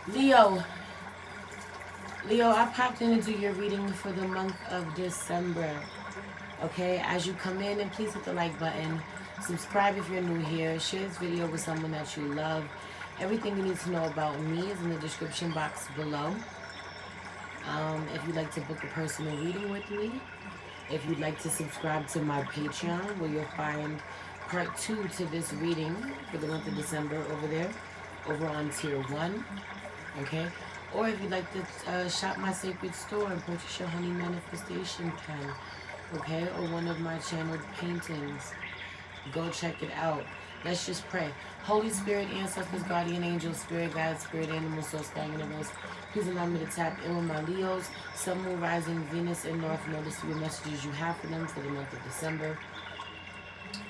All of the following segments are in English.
Leo. Leo, I popped in to do your reading for the month of December. Okay, as you come in, and please hit the like button. Subscribe if you're new here. Share this video with someone that you love. Everything you need to know about me is in the description box below. If you'd like to book a personal reading with me, if you'd like to subscribe to my Patreon, where you'll find part 2 to this reading for the month of December over there, over on tier 1, okay? Or if you'd like to shop my sacred store and purchase your honey manifestation pen, okay? Or one of my channeled paintings, go check it out. Let's just pray. Holy Spirit, ancestors, guardian angels, spirit guides, spirit animals, soul sky universe, please allow me to tap in with my Leos, Sun, Moon, Rising, Venus, and North. Notice the messages you have for them for the month of December.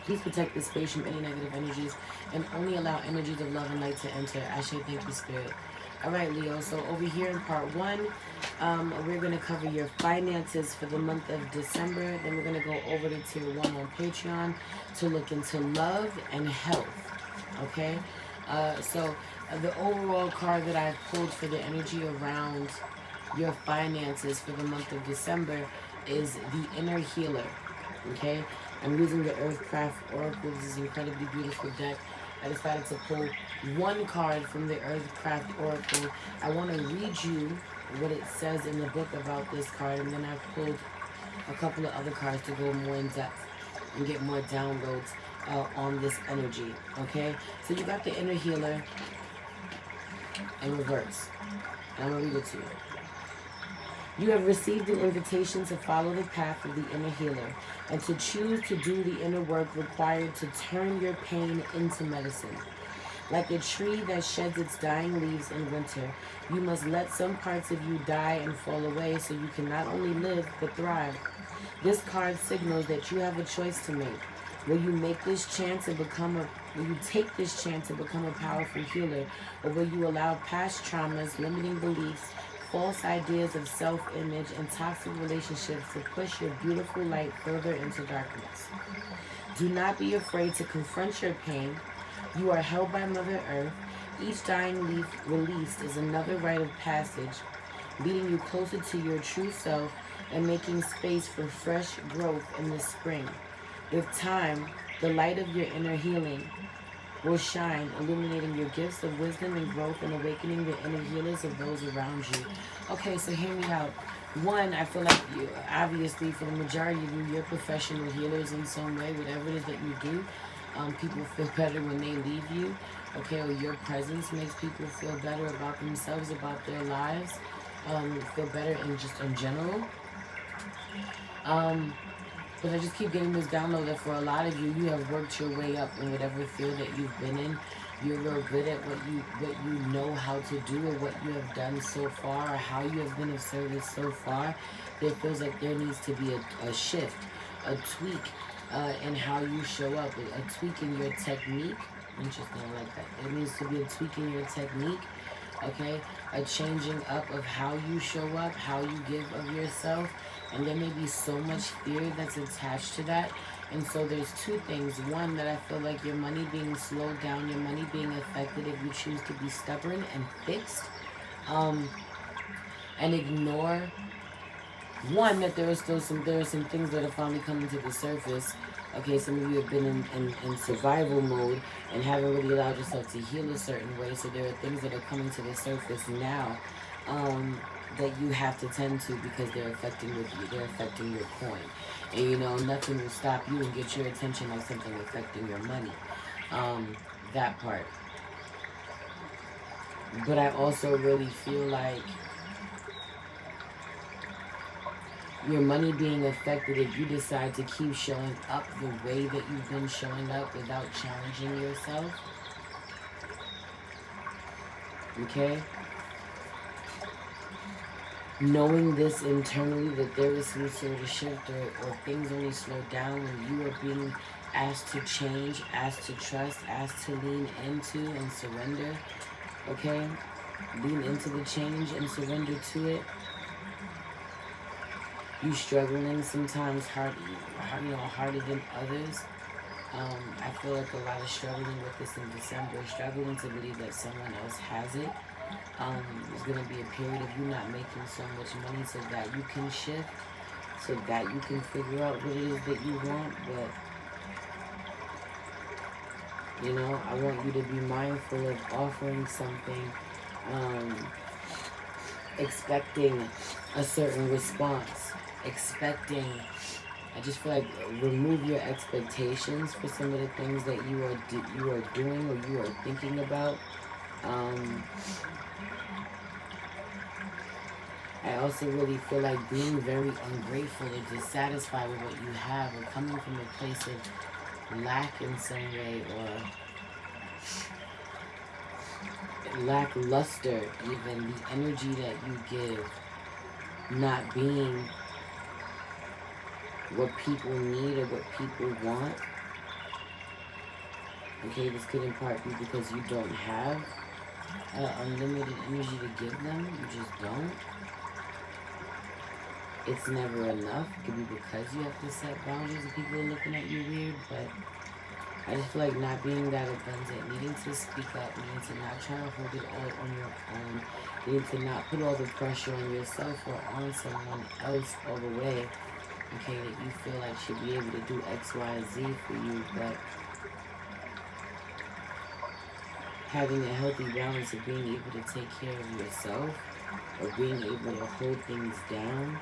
Please protect this space from any negative energies and only allow energies of love and light to enter. Ashe, thank you, Spirit. All right, Leo. So over here in part 1, we're going to cover your finances for the month of December. Then we're going to go over to tier 1 on Patreon to look into love and health. Okay? So the overall card that I pulled for the energy around your finances for the month of December is the Inner Healer. Okay? I'm using the Earthcraft Oracle. This is an incredibly beautiful deck. I decided to pull one card from the Earthcraft Oracle. I want to read you what it says in the book about this card, and then I've pulled a couple of other cards to go more in depth and get more downloads on this energy. Okay? So you got the Inner Healer in reverse. I'm going to read it to you. You have received an invitation to follow the path of the inner healer and to choose to do the inner work required to turn your pain into medicine. Like a tree that sheds its dying leaves in winter, you must let some parts of you die and fall away so you can not only live but thrive. This card signals that you have a choice to make. Will you make this chance and will you take this chance to become a powerful healer, or will you allow past traumas, limiting beliefs, false ideas of self-image, and toxic relationships to push your beautiful light further into darkness? Do not be afraid to confront your pain. You are held by Mother Earth. Each dying leaf released is another rite of passage, leading you closer to your true self and making space for fresh growth in the spring. With time, the light of your inner healing will shine, illuminating your gifts of wisdom and growth and awakening the inner healers of those around you. Okay, so hear me out. One, I feel like you, obviously, for the majority of you, you're professional healers in some way. Whatever it is that you do, people feel better when they leave you. Okay, or your presence makes people feel better about themselves, about their lives, feel better in general. But I just keep getting this download that for a lot of you, you have worked your way up in whatever field that you've been in. You're real good at what you know how to do, or what you have done so far, or how you have been of service so far. It feels like there needs to be a shift, a tweak in how you show up, a tweak in your technique. Interesting, I like that. There needs to be a tweak in your technique, okay? A changing up of how you show up, how you give of yourself. And there may be so much fear that's attached to that. And so there's two things. One, that I feel like your money being slowed down, your money being affected if you choose to be stubborn and fixed. And ignore, one, that there are some things that are finally coming to the surface. Okay, some of you have been in survival mode and haven't really allowed yourself to heal a certain way. So there are things that are coming to the surface now. That you have to tend to, because they're affecting with you, they're affecting your coin. And you know, nothing will stop you and get your attention like something affecting your money. That part. But I also really feel like your money being affected if you decide to keep showing up the way that you've been showing up without challenging yourself. Okay? Knowing this internally, that there is some sort of shift, or things only slow down when you are being asked to change, asked to trust, asked to lean into and surrender. Okay? Lean into the change and surrender to it. You struggling sometimes harder than others. I feel like a lot of struggling with this in December, struggling to believe that someone else has it. There's going to be a period of you not making so much money so that you can shift, so that you can figure out what it is that you want. But, you know, I want you to be mindful of offering something, expecting a certain response, I just feel like remove your expectations for some of the things that you are doing or you are thinking about. I also really feel like being very ungrateful or dissatisfied with what you have, or coming from a place of lack in some way, or lackluster, even the energy that you give not being what people need or what people want. Okay, this could in part be because you don't have unlimited energy to give them. You just don't. It's never enough. It could be because you have to set boundaries and people are looking at you weird, but I just feel like not being that abundant, needing to speak up, needing to not try to hold it all on your own, needing to not put all the pressure on yourself or on someone else all the way, okay, that you feel like should be able to do X, Y, Z for you, but having a healthy balance of being able to take care of yourself or being able to hold things down.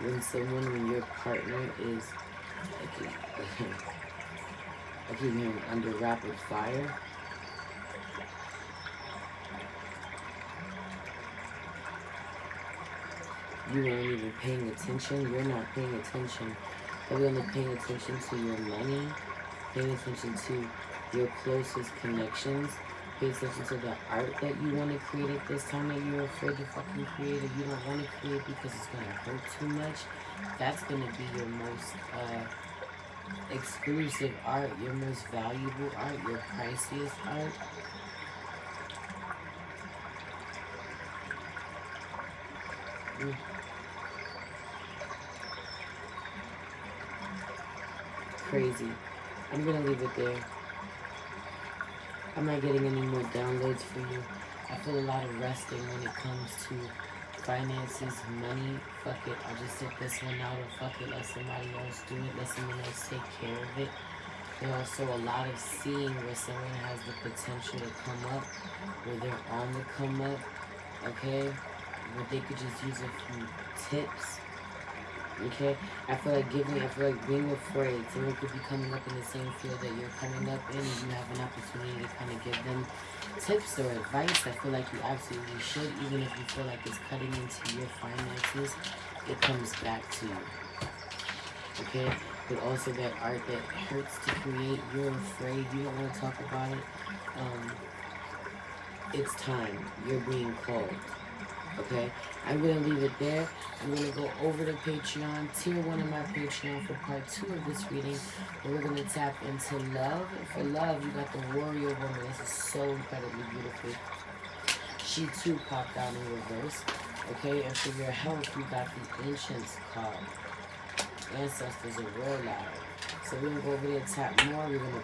When your partner is, I keep hearing under rapid fire. You aren't even paying attention. You're not paying attention. You're only paying attention to your money, paying attention to your closest connections, pay attention to the art that you want to create at this time that you're afraid to fucking create, if you don't want to create because it's going to hurt too much. That's going to be your most exclusive art, your most valuable art, your priciest art. Crazy. I'm going to leave it there. I'm not getting any more downloads for you. I feel a lot of resting when it comes to finances, money. Fuck it, I'll just sit this one out, or fuck it, let somebody else do it, let someone else take care of it. There's also a lot of seeing where someone has the potential to come up, where they're on the come up, okay? Where they could just use a few tips. Okay, I feel like being afraid. Someone could be coming up in the same field that you're coming up in, and you have an opportunity to kind of give them tips or advice. I feel like you absolutely should, even if you feel like it's cutting into your finances, it comes back to you. Okay, but also that art that hurts to create, you're afraid, you don't want to talk about it. It's time. You're being called. Okay, I'm going to leave it there. I'm going to go over to Patreon, tier 1 of my Patreon for part 2 of this reading, where we're going to tap into love. For love, you got the warrior woman. This is so incredibly beautiful. She too popped out in reverse. Okay, and for your health, you got the Ancients card. Ancestors are real loud. So we're going to go over there, tap more. We're going to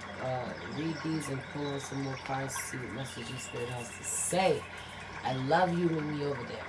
read these and pull on some more cards to see what messages Spirit has to say. I love you when we over there.